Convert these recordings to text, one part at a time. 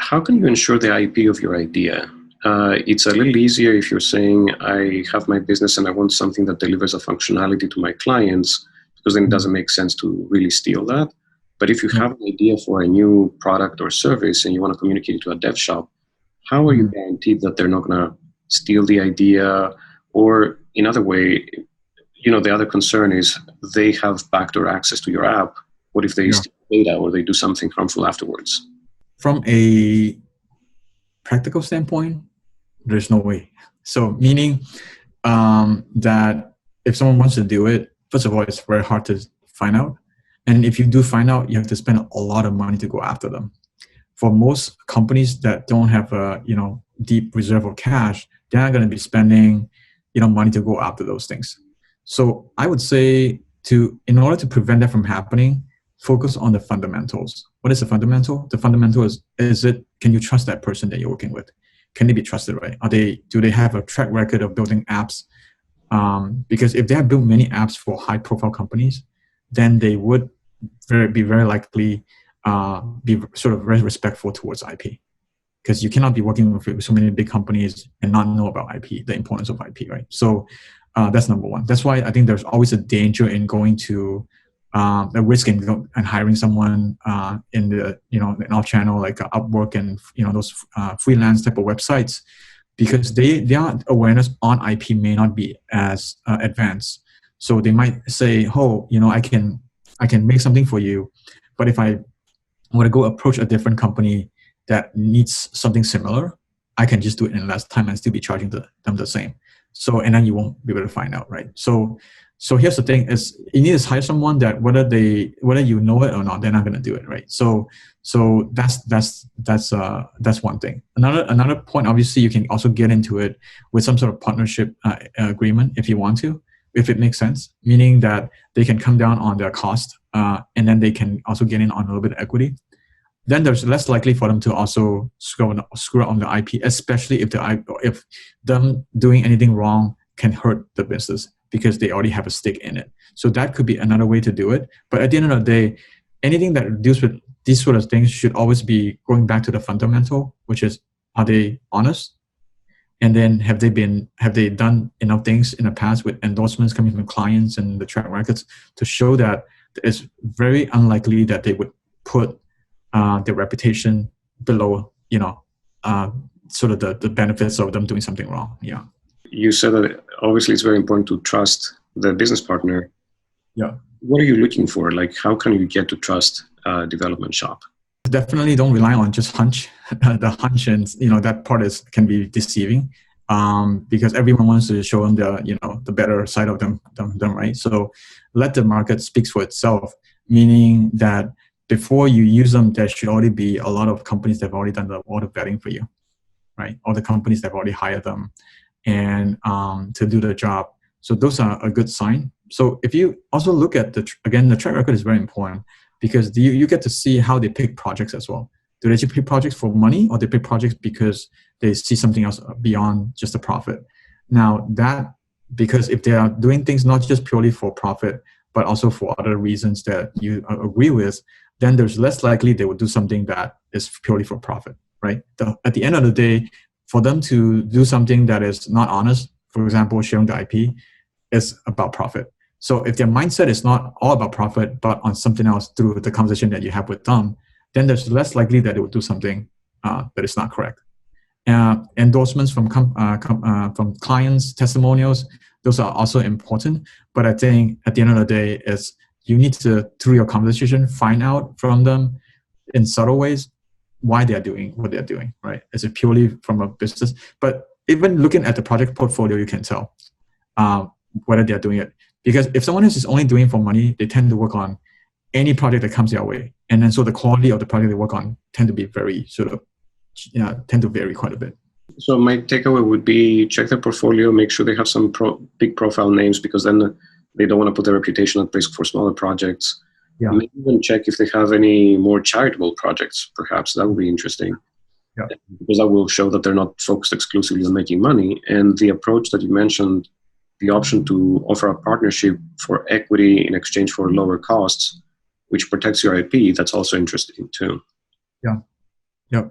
how can you ensure the IP of your idea? It's a little easier if you're saying, I have my business and I want something that delivers a functionality to my clients, because then it doesn't make sense to really steal that. But if you have an idea for a new product or service and you want to communicate it to a dev shop, how are you guaranteed that they're not going to steal the idea? Or in other way, the other concern is they have backdoor access to your app. What if they steal data or they do something harmful afterwards? From a practical standpoint, there's no way. So meaning that if someone wants to do it, first of all, it's very hard to find out. And if you do find out, you have to spend a lot of money to go after them. For most companies that don't have a deep reserve of cash, they're not going to be spending money to go after those things. So I would say in order to prevent that from happening, focus on the fundamentals. What is the fundamental? The fundamental can you trust that person that you're working with? Can they be trusted, right? Do they have a track record of building apps? Because if they have built many apps for high profile companies, then they would be very likely be sort of very respectful towards IP. Because you cannot be working with so many big companies and not know about IP, the importance of IP, right? So that's number one. That's why I think there's always a danger in going to the risk in hiring someone in the in our channel like Upwork and those freelance type of websites, because their awareness on IP may not be as advanced. So they might say, "Oh, I can make something for you, but if I want to go approach a different company that needs something similar, I can just do it in less time and still be charging them the same." So, and then you won't be able to find out, right? So here's the thing: is you need to hire someone that whether you know it or not, they're not going to do it, right? So that's one thing. Another point, obviously, you can also get into it with some sort of partnership agreement if you want to, if it makes sense, meaning that they can come down on their cost, and then they can also get in on a little bit of equity. Then there's less likely for them to also screw on the IP, especially if them doing anything wrong can hurt the business because they already have a stake in it. So that could be another way to do it. But at the end of the day, anything that deals with these sort of things should always be going back to the fundamental, which is, are they honest? And then have they done enough things in the past with endorsements coming from clients and the track records to show that it's very unlikely that they would put their reputation below, sort of the benefits of them doing something wrong. Yeah. You said that obviously it's very important to trust the business partner. Yeah. What are you looking for? Like, how can you get to trust a development shop? Definitely don't rely on just hunch. The hunch and that part can be deceiving, because everyone wants to show them the better side of them, right? So let the market speak for itself, meaning that before you use them, there should already be a lot of companies that have already done all the vetting for you, right? All the companies that have already hired them and to do the job. So those are a good sign. So if you also look at the track record is very important, because you get to see how they pick projects as well. Do they just pick projects for money, or they pick projects because they see something else beyond just the profit? Now because if they are doing things not just purely for profit, but also for other reasons that you agree with, then there's less likely they would do something that is purely for profit, right? At the end of the day, for them to do something that is not honest, for example, sharing the IP, is about profit. So if their mindset is not all about profit, but on something else through the conversation that you have with them, then there's less likely that they would do something that is not correct. Endorsements from clients, testimonials, those are also important. But I think at the end of the day, is you need to, through your conversation, find out from them in subtle ways why they're doing what they're doing, right? Is it purely from a business? But even looking at the project portfolio, you can tell whether they're doing it. Because if someone is only doing it for money, they tend to work on any project that comes their way. And then so the quality of the project they work on tend to be very tend to vary quite a bit. So my takeaway would be check their portfolio, make sure they have some big profile names, because then they don't want to put their reputation at risk for smaller projects. Yeah. Maybe even check if they have any more charitable projects, perhaps. That would be interesting. Yeah. Because that will show that they're not focused exclusively on making money. And the approach that you mentioned, the option to offer a partnership for equity in exchange for lower costs, which protects your IP, that's also interesting too. Yeah.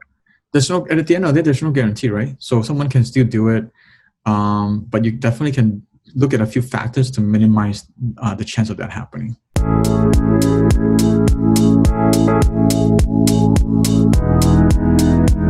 there's no, at the end of the day, there's no guarantee, right? So someone can still do it, but you definitely can look at a few factors to minimize the chance of that happening.